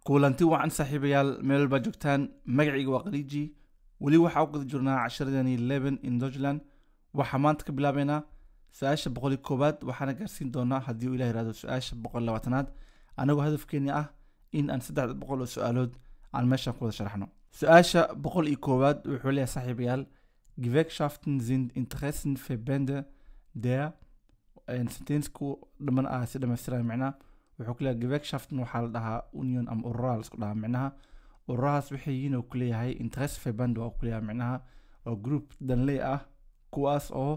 kulanti wacan saaxiibayaal meel walba joogtaan magacayga waa qaliiji weli waxaa u qadi jirnaa 11 in Deutschland waxaa maanta ka bilaabeynaa su-aasha 101 waxaana gaarsiin doonaa haddii uu ilaah yiraahdo su-aasha 120aad anagoo hadafkeeni ah in aan 300 oo su-aalood aan meeshan ku wada sharaxno su-aasha 101 wuxuu leeyahay saaxiibayaal Gewerkschaften sind Interessenverbände der sentensku dhaman ah si dhammaystiran macnaha wuxuu ku leeyahay Gewerkschaften waxaa la dhahaa union am oral isku dhahaa macnaha ururahaas waxay yihiin oo ku leeyahay Interessenverband waa ku leeyahay macnaha oo group danley ah kuwaas oo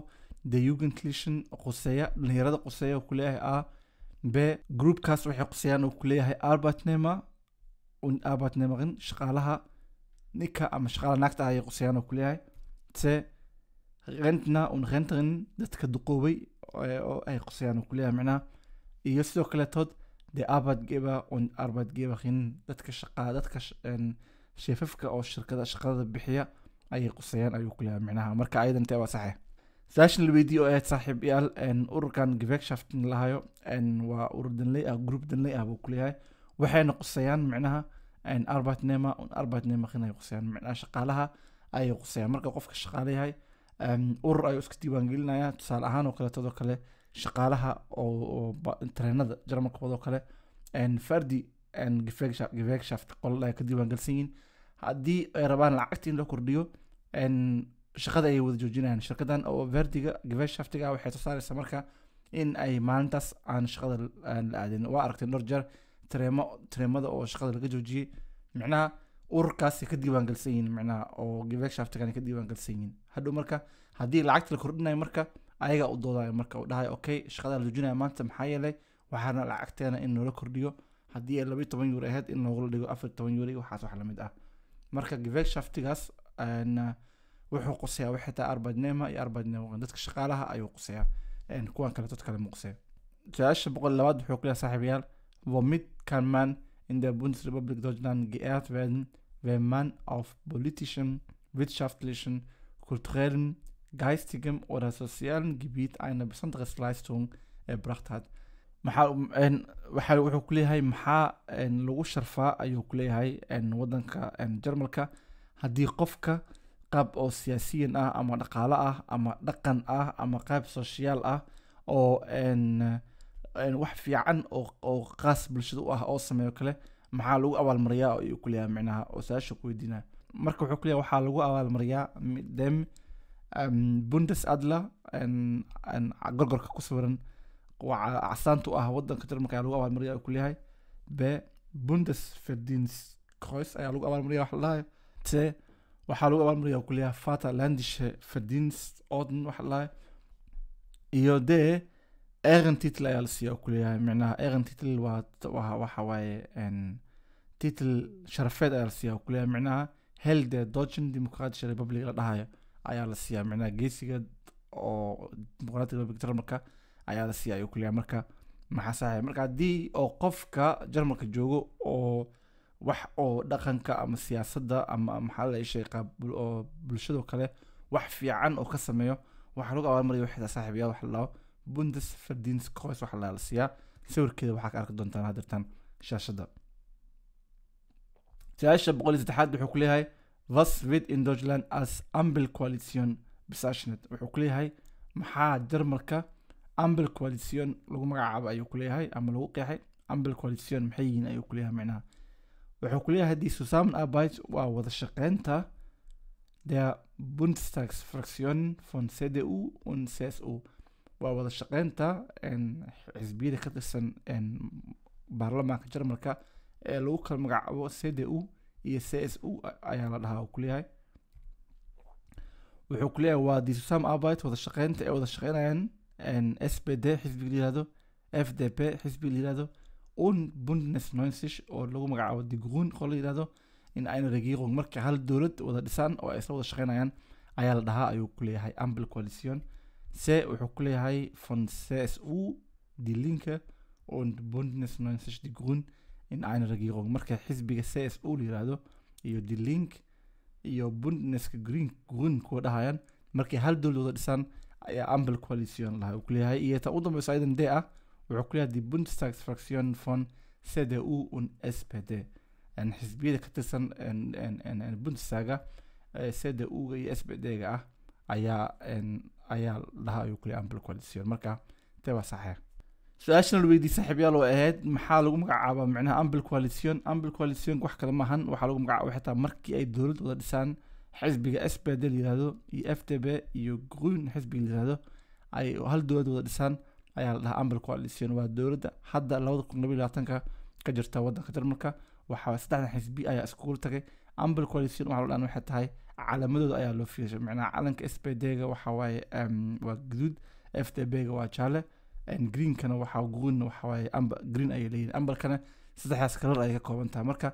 the Jugendlichen quseeya dhalinyarada quseeya oo ku leeyahay ah b groupkaas waxay quseeyaan oo ku leeyahay Arbeitnehmer und Arbeitnehmerin shaqaalaha ninka ama shaqaalaha naagta ay quseeyaan oo ku leeyahay c Rentner und Rentnerin dadka duqoobay oo ay quseeyaan oo ku leeyahay macnaha iyo sidoo kale tood the Arbeitgeber und Arbeitgeberin dadka shefafka oo shaqada bixiya ay quseeyaan ayuu ku leeyahay macnaha marka ayadan taa waa sax saashin la weydiiyo ee saaxiibayaal ururkan Gewerkschaften lahayo waa urur danley ah group danley ah buu ku leeyahay waxayna quseeyaan macnaha Arbeitnehmer und Arbeitnehmerin ay quseeyaan macnaha shaqaalaha ay quseeyaan marka qofka shaqaale yahay urur ay isku diiwaan gelinaya tusaale ahaan oo kale todo kale shaqaalaha oo treenada Jarmalka wado kale fardi Gewerkschaft qol ay ka diiwaan galsan yihiin haddii ay rabaan lacagta in la kordhiyo shaqada ay wada joojinayaan shirkadan oo verdiga Gewerkschaftiga waxay tusaaraysaa marka in ay maalintaas aan shaqada la aadin waa aragtay dhowr jeer treemada oo shaqada laga joojiyay macnaha ururkaas ka diiwaan galsan yihiin macnaha oo Gewerkschaftiga ka diiwaan galsan yihiin hadhow marka haddii lacagta la kordhinayo marka ayaga u doodaya marka uu dhahay okay shaqada la joojinayo maanta maxaa yeelay waxaana lacagteena in loo kordhiyo haddii ay 12 euro ahayd in loogu dhigo 14 euro waxaas wax la mid ah marka Gewerkschaftigaas wuxuu quseeyaa waxay tahay Arbeitnehmer iyo Arbeitnehmer dadka shaqaalaha ayuu quseeyaa kuwan kale dad kale ma quseeyo su-aasha 102 wuxuu ku leeyahay saaxiibayaal womit kann man in der Bundesrepublik Deutschland geehrt werden wenn man auf politischem wirtschaftlichen kulturellen geistigem oder sozialen Gebiet eine besondere Leistung erbracht hat wuxuu ku leeyahay maxaa lagu sharfaa ayuu ku leeyahay wadanka Jarmalka haddii qofka qaab oo siyaasiyan ah ama dhaqaale ah ama dhaqan ah ama qaab social ah oo wax fiican oo qaas bulshada u ah oo sameeyo kale maxaa lagu abaalmariyaa ayuu ku leeyahay macnaha oo saasha ku weydiinaa marka wuxuu ku leeyahay waxaa lagu abaalmariyaa dem Bundesadler gorgorka ku sawiran waa casaantu ah wadanka Jarmalka ayaa lagu abaalmariyaa ku leeyahay b Bundesverdienstkreuz ayaa lagu abaalmariyaa wax la dhahayo c waxaa lagu abaalmariyaa ku leeyahay Vaterländische Verdienstorden wax la dhahayo iyo d Ehrentitel ayaa la siiyaa ku leeyahay macnaha Ehrentitel waxa waaye titel sharafeed ayaa la siiyaa ku leeyahay macnaha Held der Deutschen Demokratischen Republik la dhahayo ayaa la siiyaa macnaha geesiga oo dimuqraadiga Republika Jarmalka ayaa la siiyaa ku leeyahay marka maxaa saxay marka haddii oo qofka Jarmalka joogo oo wax oo dhaqanka ama siyaasadda ama maxaa la ishay qaab oo bulshada kale wax fiican oo ka sameeyo waxa lagu abaalmariyo waxa saaxiibayaal wax la Bundesverdienstkreuz wax la siiyaa sawirkeeda waxa ka arki doontaan hadirtan shaashada su-aasha 103 wuxuu ku leeyahay was wird in Deutschland als Ampelkoalition bezeichnet wuxuu ku leeyahay maxaa Jarmalka Ampelkoalition lagu magacaabo ayuu ku leeyahay ama lagu qeexay Ampelkoalition maxay yihiin ayuu ku leeyahay macnaha wuxuu ku leeyahay die Zusammenarbeit waa wada shaqeynta der Bundestagsfraktionen von CDU und CSU waa wada shaqeynta xisbiyada ka tirsan baarlamaanka Jarmalka ee lagu kala magacaabo CDU iyo CSU ayaa la dhahaa ku leeyahay wuxuu ku leeyahay waa die Zusammenarbeit wada shaqeynta ee wada shaqeynayaan SPD xisbiga yiraahdo FDP xisbiga yiraahdo und Bündnis 90 oo lagu magacaabo die Grünen qolo yiraahdo in ay Regierung marka hal dawlad wada dhisaan oo ay isla wada shaqeynayaan ayaa la dhahaa ayuu ku leeyahay Ampelkoalition C wuxuu ku leeyahay von CSU die Linke und Bündnis 90 die Grünen in eine Regierung marka xisbiga CSU yiraahdo iyo die Link iyo Bündnis Grün ku dhahayaan markay hal dawlad wada dhisaan ayaa Ampelkoalition lahaa ku leeyahay iyo ta u dambayso aydan wuxuu ku leeyahay die Bundestagsfraktion von CDU und SPD xisbiyada ka tirsan Bundestaga CDU-ga iyo SPD-ga ah ayaa lahaa ayuu kule Ampel Coalition. marka tee waa saxeex. su-aashana la weydiiyey saaxiibayaal oo ahayd maxaa lagu magacaabaa micnaha Ampel Coalition. Ampel Coalition wax kale maahan, waxaa lagu magacaabaa xitaa markii ay dowlad wada dhisaan xisbiga SPD la yiraahdo iyo FDP iyo Grün xisbiga la yiraahdo ay hal dowlad wada dhisaan ayaa la dhahaa Ampel Coalition. waa dowladda hadda 2022 ka jirta waddanka Jarmalka. waxaa saddexdan xisbi ayaa iskugu tagay. Ampel Coalition waxaa loo dhan waxay tahay calaamadooda ayaa loo fiirshay, micnaha calanka SPD-ga waxa waaye waa guduud, FDP-ga waa jaale, green-kana waxaa green waxa waaye green ayay leeyihiin. Ampelkana saddexdaas kalar ayay ka kooban tahay. marka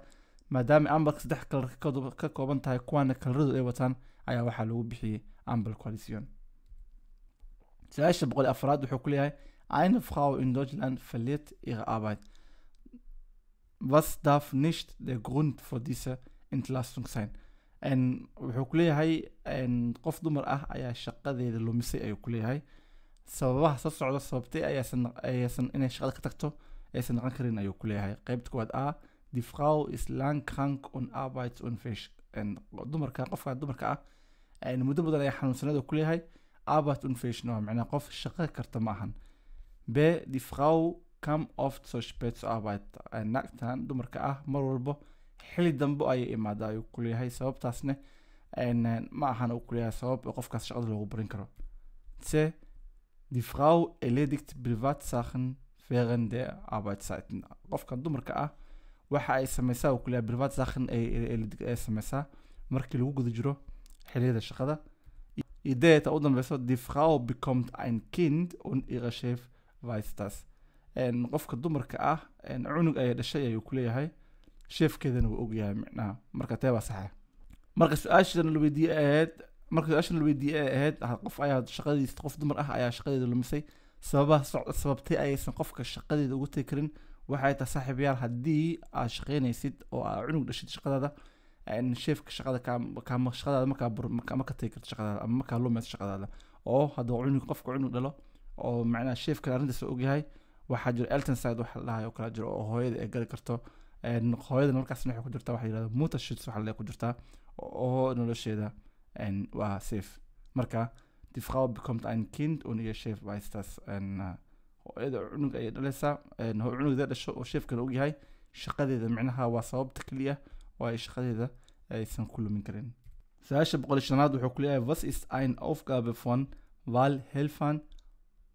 maadaama Ampelka saddex kalar ka kooban tahay, kuwaana kalaradu ay wataan ayaa waxaa lagu bixiyey Ampel Coalition. su-aasha 104 wuxuu ku leeyahay eine Frau in Deutschland verliert ihre Arbeit. Was darf nicht der Grund für diese Entlassung sein? wuxuu ku leeyahay qof dumar ah ayaa shaqadeeda lumisay ayuu ku leeyahay. sababaha soo socda sababtay ayaysan inay shaqada ka tagto aysan noqon karin ayuu ku leeyahay. qaybta koowaad ah, die Frau ist lang krank und arbeitsunfähig. qofka dumarka ah muddo badan ayaa xanuunsaneed ku leeyahay. arbeitsunfähig waa macnaha qof shaqo karta ma ahan. b, die Frau kam oft so spät zur Arbeit. naagtan dumarka ah mar walbo xili dambe ayay imaadaa ayuu ku leeyahay. sababtaasna ma ahan uu ku leeyahay sabab qofkaas shaqada loogu barin karo. c, die Frau erledigt Privatsachen während der Arbeitszeiten. qofka dumarka ah waxa ay sameysaa uu ku leeyahay Privatsachen ay sameysaa markii lagu guda jiro xiliyada shaqada. ideeta u dambeyso, die Frau bekommt ein Kind und ihre Chef weiß das. qofka dumarka ah cunug ay dhashay ayuu ku leeyahay, sheefkeedana wuu ogyahay micnaha. marka tee waa saxeex. marka su-aashan la weydiiyey ahayd qof ayaa shaqadiisa, qof dumar ah ayaa shaqadeeda lumisay. sababtay ayaysan qofka shaqadeeda ugu tegi karin waxay tahay saaxiibayaal, haddii aad shaqaynaysid oo aad cunug dhashid shaqadaada, sheefka shaqada shaqadaada ma ka tegi karto shaqadaada ama markaa lumayso shaqadaada. oo hadduu qofka cunug dhalo oo macnaha sheefkan arrintaas ogyahay, waxaa jiro Elternzeit waxa la dhahayo kala jiro oo hooyada ay gali karto. hooyadana markaasna waxay ku jirtaa waxa la yirahdo Mutterschutz waxa la ku jirtaa oo nolosheeda waa safe. marka die Frau bekommt ein Kind und ihr Chef weiß das. hooyada cunug ay dhalaysaa, cunugda dhasho oo sheefkan ogyahay, shaqadeeda micnaha waa sababta kaliya oo ay shaqadeeda aysan ku lumin karin. su-aasha 105 wuxuu ku leeyahay was ist eine Aufgabe von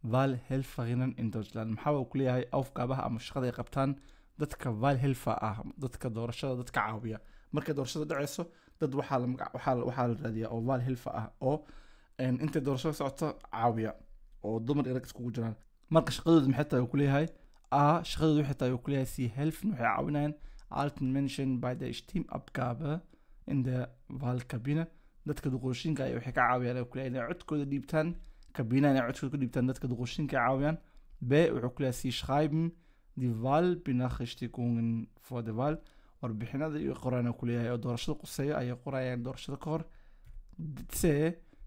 Wahlhelferinnen in Deutschland. maxaa uu ku leeyahay aufgabaha ama shaqada ay qabtaan dadka Wahlhelfer ah, dadka doorashada dadka caawiya. markay doorashada dhacayso dad waxaa la raadiyaa oo Wahlhelfer ah oo intay doorashada socoto caawiya oo dumar iyo rag iskugu jiraan. marka shaqadooda maxay tahay ku leeyahay shaqadooda waxay tahay ku leeyahay sie helfen, waxay caawinayaan alten Menschen bei der Stimmabgabe in der Wahlkabine. dadka duqooshinka ay waxay ka caawiyaan ku leeyahay inay codkooda dhiibtaan kabinaan ay codkooda ku dhiibtaan dadka duqooshinka ay caawiyaan. b, wuxuu ku leeyahay sie schreiben die Wahlbenachrichtigungen vor der Wahl. warbixinada iyo qoraan ku leeyahay oo doorashada quseeyo ayay qorayaan doorashada ka hor. c,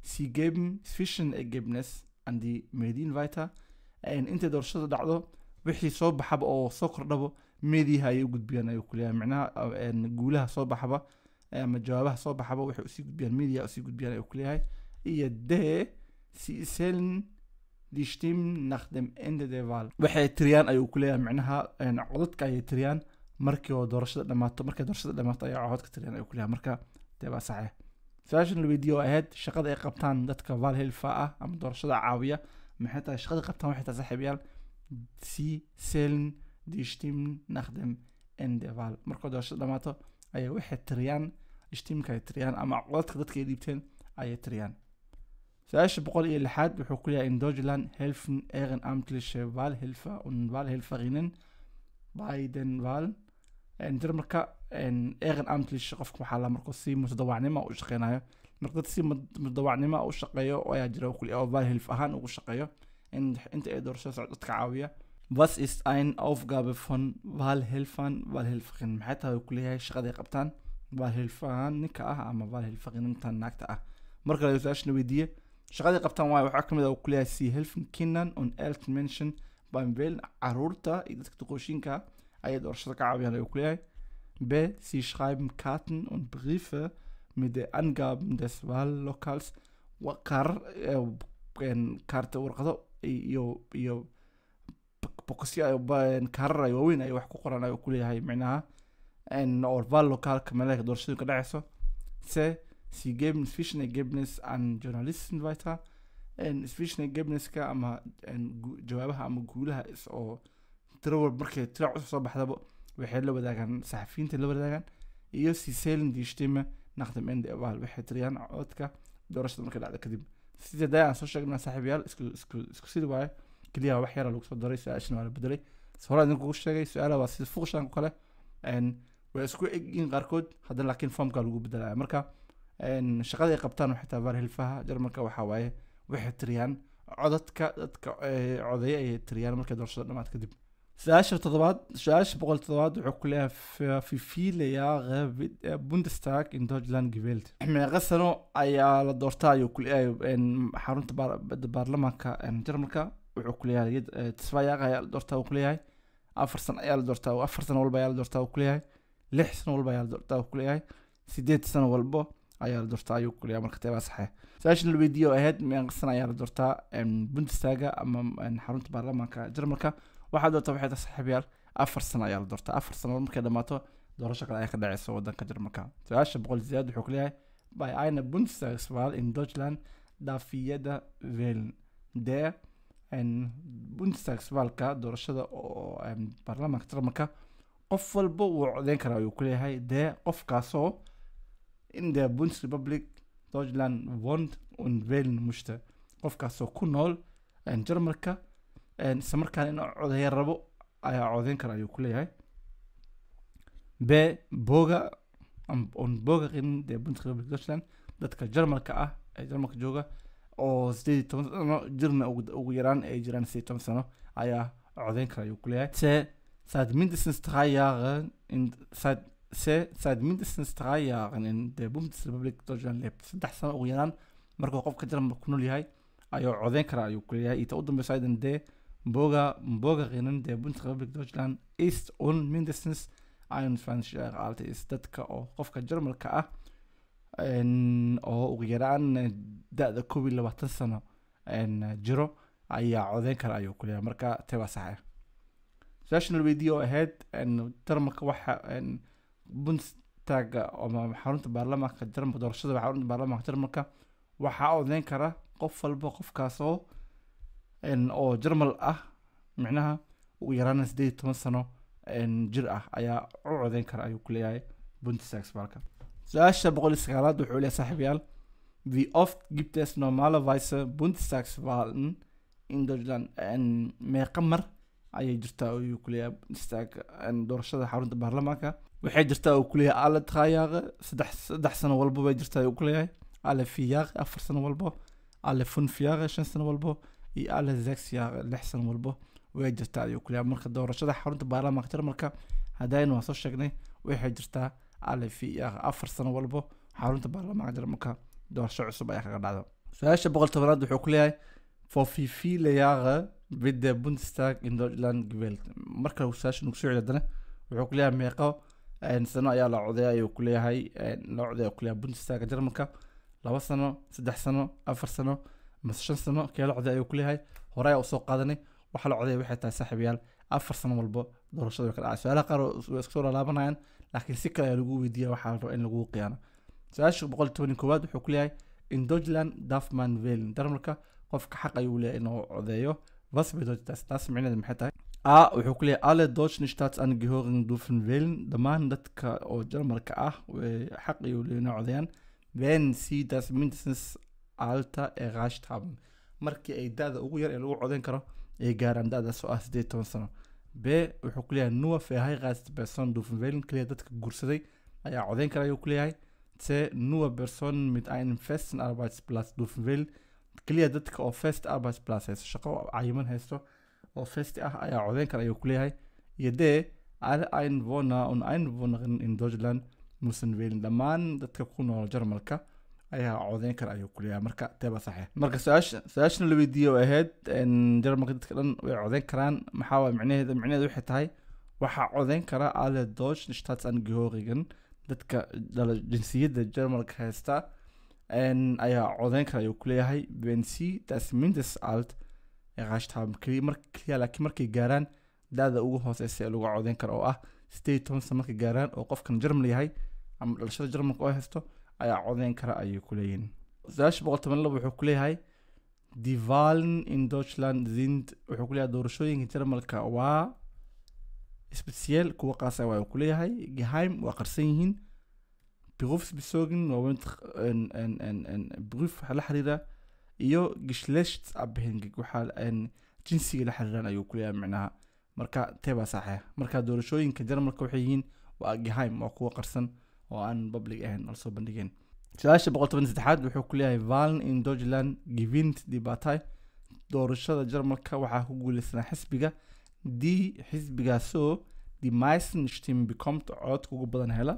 sie geben Zwischenergebnis an die Medien weiter. intay doorashada dhacdo wixii soo baxaba oo soo kordhabo meediyaha ayay u gudbiyaan ayuu ku leeyahay. micnaha guulaha soo baxaba ama jawaabaha soo baxaba waxay usii gudbiyaan meediyaha usii gudbiyaan ayuu ku leeyahay. iyo d, sie zählen die Stimmen nach dem Ende der Wahl. waxay tiriyaan ayuu ku leeyahay micnaha codadka ayay tiriyaan markii doorashada dhamaato. markay doorashada dhamaato ayaa codadka tiriyaan ayuu ku leeyahay. marka tee waa saxeex. su-aashan la weydiiyey oo ahayd shaqada ay qabtaan dadka Wahlhelfer ah ama doorashada caawiya maxay tahay shaqada qabtaan waxay tahay saaxiibayaal sie zählen die Stimmen nach dem Ende der Wahl. markay doorashada dhamaato ayay waxay tiriyaan stimka ay tiriyaan ama codadka dadka ay dhiibteen ayay tiriyaan. su-aasha 106 wuxuu ku leeyahay in Deutschland helfen ehrenamtliche Wahlhelfer und Wahlhelferinnen bei den Wahlen. Jarmalka ehrenamtlich qofka waxaa la markuu si mutadawacnimo u shaqeynayo. marka dad si mutadawacnimo u shaqeeyo oo ayaa jira ku leeyahay Wahlhelfer ahaan ugu shaqeeyo inta ay doorashada socdo dadka caawiya. was ist eine Aufgabe von Wahlhelfern Wahlhelferinnen. maxay tahay ku leeyahay shaqada ay qabtaan Wahlhelfer ninka ah ama Wahlhelferinnen tan naagta ah. marka la su-aashna weydiiyey shaqada ay qabtaan waxaa kamid ah ku leeyahay sie helfen Kindern und älteren Menschen beim Wählen. caruurta iyo dadka duqooshinka ayay doorashada ka caawiyaan ayuu ku leeyahay. B. Sie schreiben Karten und Briefe mit den Angaben des Wahllokals. Qaar kaarta warqado iyo bokosyo kaarar ay waaweyn ay wax ku qoran ayuu ku leeyahay micnaha oo wahllokaalka meelaha doorashadu ka dhacayso. C. Sie geben zwischen Ergebnis an Journalisten weiter. Zwischen Ergebniska ama jawaabaha ama guulaha oo tiro markay tiro cusub soo baxdaba waxay la wadaagaan saxafiyiinta la wadaagaan iyo si seelin die Stimme nach dem Ende der Wahl waxay tiriyaan codka doorashada markay dhacdo kadib. Sidii dayaan soo sheegnay saaxiibayaal isku sida waaye kaliya wax yar lagu soo daray su'aashana waa la bedelay. Hore aan idinku sheegay su'aalaha waa sida fuqshan kale way isku egin qaarkood haddana laakiin formka lagu bedelaya marka shaqada ay qabtaan waxay tahay hilfaha Jarmalka waxa waaye waxay tiriyaan codadka dadka codeeya ay tiriyaan markay doorashada dhamaad kadib. Su'aasha 700 wuxuu ku leeyahay في viele Jahre wird der Bundestag in Deutschland gewählt. Meeqa sano ayaa la doortaa ayuu ku leeyahay xarunta baarlamaanka Jarmalka wuxuu ku leeyahay 2 Jahre ayaa la doortaa uu ku leeyahay 4 sano ayaa la doortaa 4 sano walba ayaa la doortaa uu ku leeyahay 6 sano walba ayaa la doortaa uu ku leeyahay 8 sano walba ayaa la doortaa ayuu ku leeyahay marka taaba sax su'aashan la weydiiyo ahayd meeqa sano ayaa la doortaa Bundestaga ama xarunta baarlamaanka Jarmalka waxaa doortaa waxay tahay saaxiibayaal 4 sano ayaa la doortaa 4 sano markay dhamaato doorasho kale ay ka dhacayso wadanka Jarmalka. Su'aasha 100 wuxuu ku leeyahay bei einer Bundestagswahl in Deutschland darf jeder wählen. Der Bundestagswahlka doorashada oo baarlamaanka Jarmalka qof walba wuu codeyn karaa ayuu ku leeyahay dee qofkaasoo in der Bundesrepublik Deutschland wohnt und wählen möchte qofkaasoo ku nool Jarmalka isla markaan inuu codeeyo rabo ayaa codeyn kara ayuu ku leeyahay. B. Bürger und Bürgerinnen der Bundesrepublik Deutschland dadka Jarmalka ah ee Jarmalka jooga oo 18 sano jirna ugu yaraan ay jiraan 18 sano ayaa codeyn kara ayuu ku leeyahay. C. Seit mindestens 3 Jahren in der Bundesrepublik Deutschland lebt. 3 sano ugu yaraan markuu qofka Jarmalka ku nool yahay ayuu codeyn kara ayuu ku leeyahay. Inta u dambaysa aydan D. Bürgerinnen der Bundesrepublik Deutschland ist und mindestens 21 Jahre alt ist. Dadka oo qofka Jarmalka ah oo ugu yaraan da'da 21 sano jiro ayaa codeyn kara ayuu ku leeyahay marka taaba sax su'aashan la weydiiyo ahayd Jarmalka waxa Bundestaga ama xarunta baarlamaanka Jarmalka doorashada xarunta baarlamaanka Jarmalka waxa codeyn kara qof walba qofkaasoo oo Jarmal ah micnaha ugu yaraan 18 sano jir ah ayaa u codeyn kara ayuu ku leeyahay Bundestagswahlka. Su'aasha 109 wuxuu leeyahay saaxiibayaal wie oft gibt es normalerweise Bundestagswahlen in Deutschland meeqa mar ayay jirtaa ayuu ku leeyahay Bundestag doorashada xarunta baarlamaanka waxay jirtaa uu ku leeyahay alle 3 Jahre 3 sano walba way jirtaa ayuu ku leeyahay alle 4 Jahre 4 sano walba alle 5 Jahre 5 sano walba iyo alle 6 Jahre 6 sano walba way jirtaa ayuu ku leeyahay marka doorashada xarunta baarlamaanka Jarmalka hadaynu soo sheegnay waxay jirtaa alle 4 sano walba xarunta baarlamaanka Jarmalka doorasho cusub ayaa kaga dhacdo. Su'aasha 110 wuxuu ku leeyahay for wie viele Jahre wird der Bundestag in Deutschland gewählt. Marka su'aashan uu soo celiyay wuxuu ku leeyahay meeqo sano ayaa la codeeyay ayuu ku leeyahay ku leeyahay Bundestaga Jarmalka 2 sano 3 sano 4 sano 5 sano kee la codeeyay ayuu ku leeyahay hore u soo qaadanay waxa la codeeyay waxay tahay saaxiibayaal 4 sano walba doorashada ka dhacay. Su'aalaha qaar way isku soo laabanayaan laakiin si kale lagu weydiiyo waxa la rabo in lagu qiyaano. Su'aasha 111 wuxuu ku leeyahay in Deutschland darf man wählen. Jarmalka qofka xaq ayuu leeyahay inuu codeeyo was bedeutet das micnaheedu maxay tahay? A wuxuu ku leeyahay alle deutschen Staatsangehörigen dürfen wählen dhammaan dadka oo Jarmalka ah xaq ayuu leeyahay inuu codeeyaan wenn sie das mindestens Alter erreicht haben. Markii ay da'da ugu yar ee lagu codeyn karo ay gaaraan da'daas oo ah 18 sano. B wuxuu ku leeyahay nur verheiratete Personen dürfen wählen kaliya dadka guursaday ayaa codeyn kara ayuu ku leeyahay. C nur Personen mit einem festen Arbeitsplatz dürfen wählen kaliya dadka oo fest Arbeitsplatz haysto shaqo cayiman haysto oo fest ah ayaa codeyn kara ayuu ku leeyahay. iyo D alle Einwohner und Einwohnerinnen in Deutschland müssen wählen dhammaan dadka ku nool Jarmalka ayaa codeyn kara ayuu ku leeyahay marka taaba sax marka su'aashana la weydiiyo ahayd Jarmalka dadka dhan way codeyn karaan maxaa micnaheedu waxay tahay waxaa codeyn kara alle deutschen Staatsangehörigen dadka jinsiyadda Jarmalka haysta ayaa codeyn kara ayuu ku leeyahay wenn sie das Mindestalter erreicht haben laakiin markay gaaraan da'da ugu hooseysa ee lagu codeyn karo oo ah 18 sano markay gaaraan oo qofkan Jarmal yahay ama dhalashada Jarmalka oo haysto ayaa codeyn kara ayuu ku leeyihiin su-aasha 182 wuxuu ku leeyahay die Wahlen in Deutschland sind wuxuu ku leeyahay doorashooyinka Jarmalka waa speziell kuwa qaasa waa ku leeyahay geheim waa qarsan yihiin berufsbezogen waa beruf la xiriira iyo geschlechtsabhängig waxaa jinsiga la xiriiraan ayuu ku leeyahay macnaha marka teeba saxay marka doorashooyinka Jarmalka waxay yihiin waa geheim waa kuwa qarsan oo aan public ahayn la soo bandhigeen su-aasha 183 wuxuu ku leeyahay Wahlen in Deutschland gewinnt die Partei doorashada Jarmalka waxaa ku guuleysanaa xisbiga die xisbigaasoo die meisten Stimmen bekommt codka ugu badan hela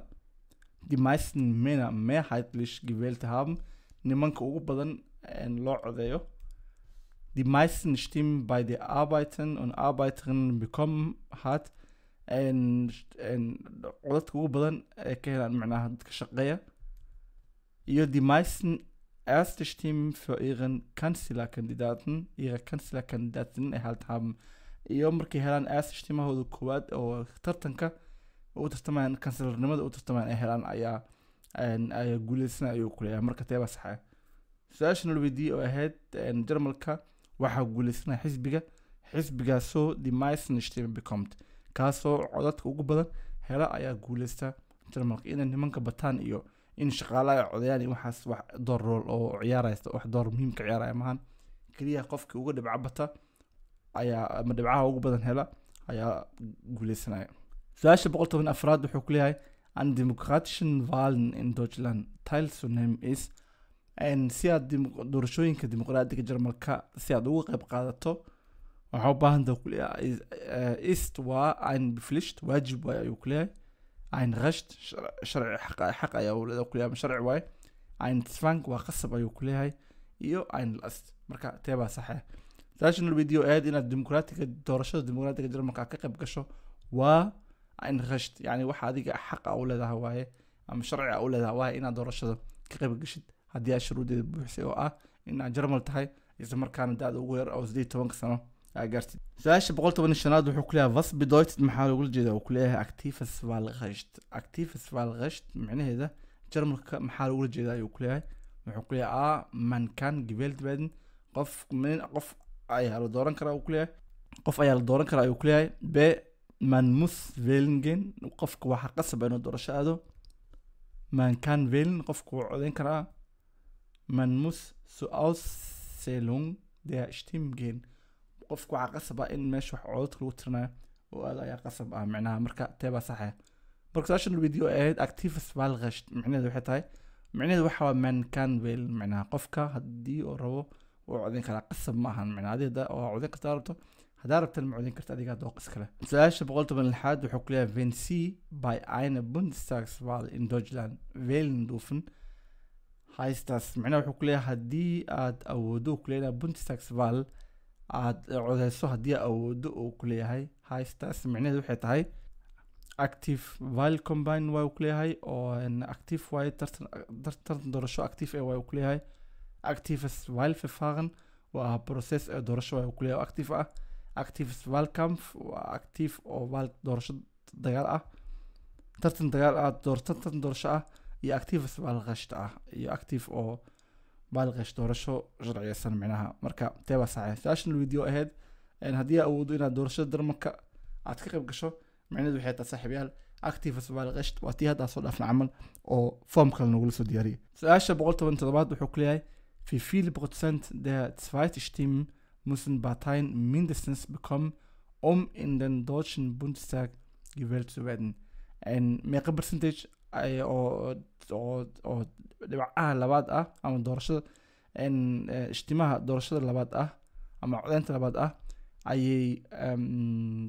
die meisten Männer mehrheitlich gewählt haben nimanka ugu badan loo codeeyo die meisten Stimmen bei den Arbeitern und Arbeiterinnen bekommen hat codadka ugu badan ee ka helaan macnaha dadka shaqeeya iyo die meisten erste Stimmen für ihren Kanzlerkandidatin erhalten haben iyo markay helaan erste Stimmahooda koowaad oo tartanka u tartamayaan kansalarnimada u tartamayaan ay helaan ayaa guuleysan ayuu ku leeyahay marka teeba saxa su-aashan la weydiiyey oo ahayd Jarmalka waxaa guuleysanaya xisbigaasoo die meisten Stimmen bekommt kaasoo codadka ugu badan hela ayaa guuleysta Jarmalka inay nimanka bataan iyo in shaqaalaha ay codayaan iyo waxaas wax door rool oo ciyaaraysta wax door muhiim ka ciyaaraya maahan kaliya qofkii uga dhibca bata ayaa ama dhibcaha ugu badan hela ayaa guuleysanaya su-aasha 114 wuxuu ku leeyahay an demokratischen Wahlen in Deutschland teilzunehmen ist si aad doorashooyinka dimuqraadiga Jarmalka si aad uga qayb qaadato waxaa u baahan tahay ku leeyahay ist waa ein Pflicht waajib waay ayuu ku leeyahay ein Recht sharci xaq ayaa uu leeyahay ku leeyahay sharci waay ein Zwang waa qasab ayuu ku leeyahay iyo ein Last marka teebaa saxa su-aashan la weydiiyo ahayd inaad doorashada dimuqraadiga Jarmalka ka qayb gasho waa ein Recht yani waxa adiga xaq u leedahay waaye ama sharci u leedahay waaye inaad doorashada ka qayb gashid haddii aad shuruudeeda buuxisay oo ah inaad Jarmal tahay isla markaana da'da ugu yar oo 18 sano aad gaartid su-aasha 115 wuxuu ku leeyahay was bedeutet maxaa looga jeedaa uu ku leeyahay aktives Wahlrecht macnaheeda Jarmalka maxaa looga jeedaa ayuu ku leeyahay wuxuu ku leeyahay man kann gewählt werden qof ayaa la dooran karaa uu ku leeyahay qof ayaa la dooran karaa ayuu ku leeyahay b man muss wählen gehen qofka waxa qasab inuu doorasho aado man kann wählen qofku wuu codeyn karaa man muss zur Auszählung der Stimmen gehen qofku waxa qasab in meesha wax codadka lagu tirinayo oo aad ayaa qasab macnaha marka teeba saxa marka soo la video ahayd aktives Wahlrecht macnaheedu waxay tahay macnaheedu waxa waa man kann wählen macnaha qofka haddii uu rabo oo codeyn karaa qasab ma ahan macnaheedu oo codeyn kartaa rabto hadaa rabtan ma codeyn karta adiga dooq iskale su-aasha 116 wuxuu ku leeyahay wenn sie bei einer Bundestagswahl in Deutschland wählen dürfen heißt das macnaheedu wuxuu ku leeyahay haddii aad awoodo ku leeyahay Bundestagswahl aad codeyso haddii awoodo uu ku leeyahay heißt das macnaheedu waxay tahay active Wahlcombine waa ku leeyahay oo active way tartan doorasho active waa ku leeyahay aktives Wahlverfahren waa process doorasho waa ku leeyahay active aktives Wahlkampf waa active oo doorasho dagaal tartan dagaal tartan doorasho iyo aktives Wahlrecht iyo active oo Wahlrecht doorasho sharciyeysan macnaha marka teeba saxay su-aashan video ahayd haddii awoodo inaad doorashada Jarmalka aad ka qayb gasho macnaheedu waxay tahay saaxiibayaal aktives Wahlrecht waa tii hadda soo dhaafna camal oo form kale nagu soo diyaariyay su-aasha 117 wuxuu ku leeyahay wie viel Prozent der Zweitstimmen müssen Parteien mindestens bekommen in den deutschen Bundestag gewählt zu werden meeqa percentage oo dhibcaha labaad ama doorashada ishtimaha doorashada labaad ama codeynta labaad ayay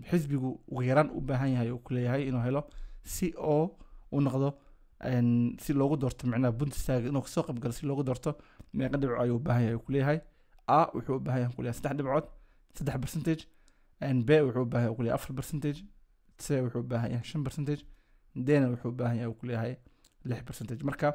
xisbigu ugu yaraan u baahan yahay uu ku leeyahay inuu helo si oo u noqdo si loogu doorto macnaha Bundestag inuu soo qayb galo si loogu doorto meeqa dhibco ayuu u baahan yahay uu ku leeyahay wuxuu u baahan yahay ku leeyahay 3 dhibcood 3% b wuxuu u baahan yahay ku leeyahay 4% c wuxuu u baahan yahay 5% dna wuxuu u baahan yahay uu ku leeyahay 6%. marka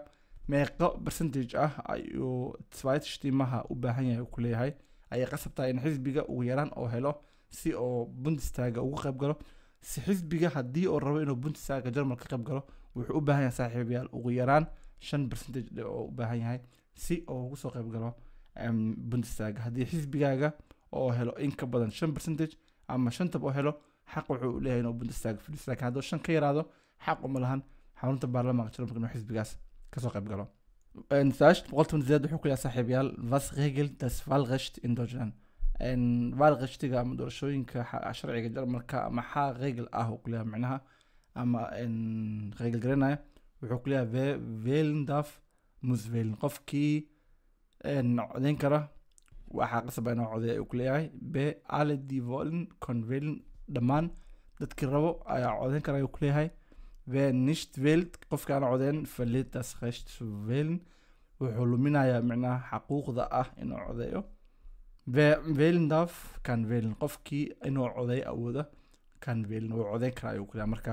meeqo percentage ah ayuu zweitstimaha u baahan yahay uu ku leeyahay ayay qasabtaa in xisbiga ugu yaraan oo helo si oo Bundestaga ugu qayb galo. si xisbiga haddii uu rabo inuu Bundestaga Jarmalka ka qayb galo wuxuu u baahan yahay saaxiibayaal ugu yaraan 5% oo u baahan yahay si oo ugu soo qayb galo Bundestaga. haddii xisbigaaga oo helo in ka badan 5% ama 5 oo helo xaq wuxuu u leeyahay inuu Bundestaga fadhiisto. laakiin hadduu 5 ka yaraado xaq uma lahan xarunta baarlamaanka Jarmalka inuu xisbigaas ka soo qayb galo. Saash boqolkiiba sideed wuxuu ku leeyahay saaxiibayaal was regelt das Wahlrecht in Deutschland. Wahlrechtiga ama doorashooyinka sharciga Jarmalka maxaa regel ah uu ku leeyahay macnaha ama regel garanaya wuxuu ku leeyahay wer wählen darf muss wählen. qofkii codeyn kara waxaa qasab inuu codeeyo uu ku leeyahay alle die wollen können wählen. dhammaan dadkii rabo ayaa codeyn kara uu ku leeyahay wer nicht wählt qofka aan codeyn verliert das Recht zu wählen. wuxuu luminayaa macnaha xaquuqda ah inuu codeeyo. wer wählen darf kann wählen. qofkii inuu codeeyo awooda kann wählen wuu codeyn karaa ayuu ku leeyahay. marka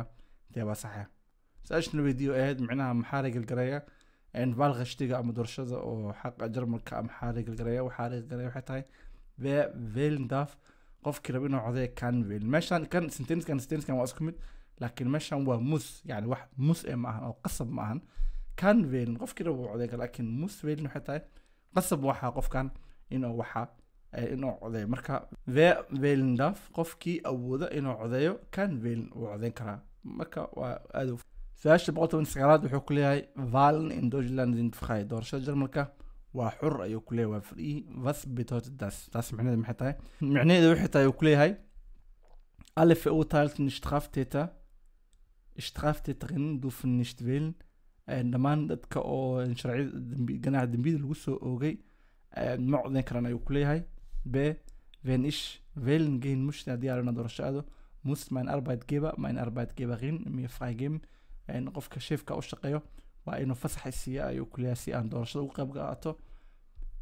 dee waa saxa. su-aashana weydiiyo ahayd macnaha maxaa regel garaya Wahlrechtiga ama doorashada oo xaqa Jarmalka maxaa regel garaya waxay tahay wer wählen darf qofkii rabo inuu codeeyo kann wählen. meeshan kan sentencekan waa isku mid laakiin meeshan waa muss yani wax muss ma ahan oo qasab ma ahan. kann wählen qofkii rabo codeeyo laakiin muss wählen waxay tahay qasab waxa qofkan inuu inuu codeeyo. marka wer wählen darf qofkii awooda inuu codeeyo kann wählen wuu codeyn karaa. marka waa aad su-aasha 119 wuxuu ku leeyahay Wahlen in Deutschland sind frei. doorashada Jarmalka waa xur ayuu ku leeyahay waa free. was bedeutet das taas macnaheedu maxay tahay macnaheedu waxay tahay uu ku leeyahay alle verurteilten Straftäterinnen dürfen nicht wählen. dhammaan dadka oo sharci ganaca dambiyada lagu soo oogay ma codeyn karaan ayuu ku leeyahay. wenn ich wählen gehen möchte haddii aan doorashada muss mein Arbeitgeberin mir freigeben. qofka sheefka u shaqeeyo waa inuu fasax siiyo ayuu ku leeyahay si aan doorashada uga qayb qaato.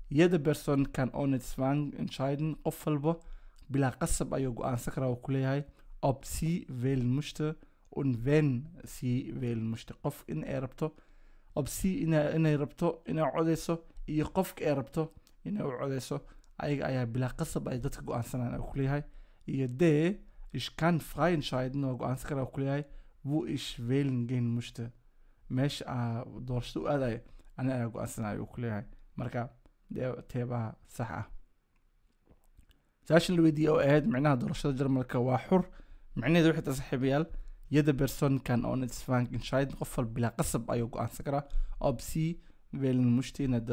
jede Person kann ohne Zwang entscheiden. qof walba bilaa qasab ayuu go'aansan karaa uu ku leeyahay ob sie wählen möchte und wenn sie wählen möchte. qof in ay rabto ob sie inay rabto inay codeyso iyo qofka ay rabto inay u codeyso ayaga ayaa bilaa qasab ay dadka go'aansanayaan ayuu ku leeyahay. iyo ich kann frei entscheiden oo go'aansan karaa uu ku leeyahay wo ich wählen gehen möchte. meesha doorashada u aadayo ani ayaa go'aansanayo uu ku leeyahay. marka teebaha sax ah. su-aashan la weydiiyey oo ahayd macnaha doorashada Jarmalka waa xur macnaheedu waxay tahay saaxiibayaal jede Person kann ohne Zwang entscheiden. qof walba bilaa qasab ayuu go'aansan karaa ob sie wählen möchte inaad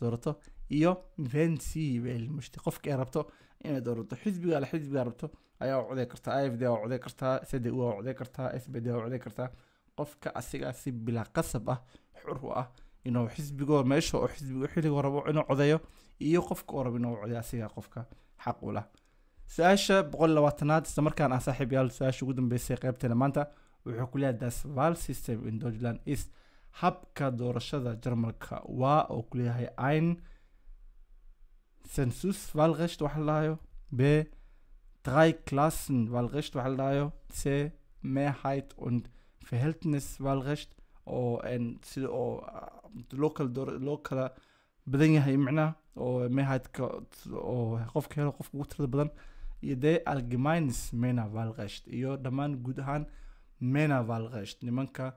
doorato iyo wenn sie wählen möchte qofka ay rabto inaad doorato. xisbiga rabto ayaa u codeyn kartaa. AfD waa codeyn kartaa. CDU waa codeyn kartaa. SPD waa codeyn kartaa. qofka asiga si bilaa qasab ah xur u ah inuu xisbigo meesha oo xisbiga xiliga rabo inuu codeeyo iyo qofka oo rabo inuu codeeyo asiga qofka xaq u leh. su-aasha 120aad isla markaan saaxiibayaal su-aasha ugu dambeysay qaybteena maanta wuxuu ku leeyahay das Wahlsystem in Deutschland ist habka doorashada Jarmalka waa oo ku leeyahay ein Census-Wahlrecht waxa la dhahayo. drei Klassen Wahlrecht waxa la dhahayo. Mehrheit und Verhältniswahlrecht oo sida oo loo kala badan yahay macnaha oo mehrheidka oo qofka helo qofka ugu tirada badan iyo allgemeines Männerwahlrecht iyo dhammaan guud ahaan Männerwahlrecht nimanka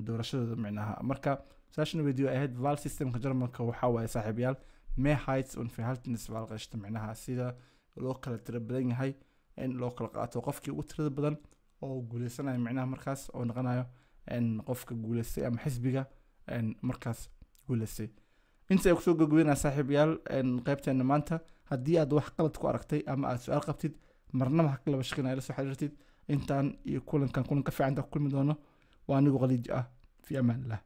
doorashadooda macnaha. marka su-aashana weydiiyo ahayd Wahlsystemka Jarmalka waxaa waaye saaxiibayaal Mehrheits- und Verhältniswahlrecht macnaha sida loo kala tira badan yahay in loo kala qaato qofkii ugu tirada badan oo guuleysanayo macnaha markaas oo noqonayo qofka guuleystay ama xisbiga markaas guuleystay. inta ay kusoo gogweynaa saaxiibayaal qaybteena maanta haddii aad wax qalad ku aragtay ama aad su-aal qabtid marnaba ha kala bashaqin ay la soo xiriirtid. intaan iyo kulanka fiican ku kulmi doono waa anigu Khaliij ah fi amaan Allah.